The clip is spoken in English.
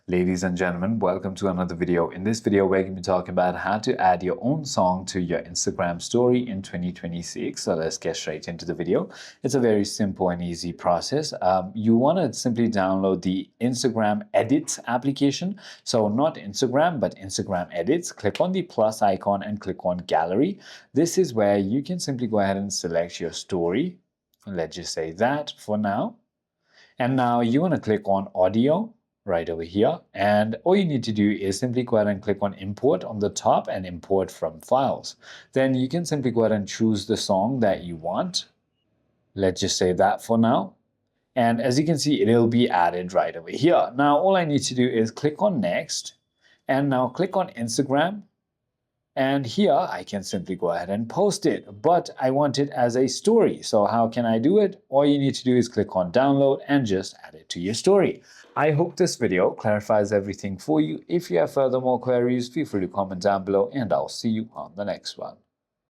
Ladies and gentlemen, welcome to another video. In this video, we're going to be talking about how to add your own song to your Instagram story in 2026. So let's get straight into the video. It's a very simple and easy process. You want to simply download the Instagram Edits application. So not Instagram, but Instagram Edits. Click on the plus icon and click on Gallery. This is where you can simply go ahead and select your story. Let's just say that for now. And now you want to click on Audio right over here, and all you need to do is simply go ahead and click on import on the top and import from files. Then you can simply go ahead and choose the song that you want. Let's just say that for now. And as you can see, it'll be added right over here. Now all I need to do is click on next, and now click on Instagram. And here I can simply go ahead and post it, but I want it as a story. So how can I do it? All you need to do is click on download and just add it to your story. I hope this video clarifies everything for you. If you have further more queries, feel free to comment down below and I'll see you on the next one.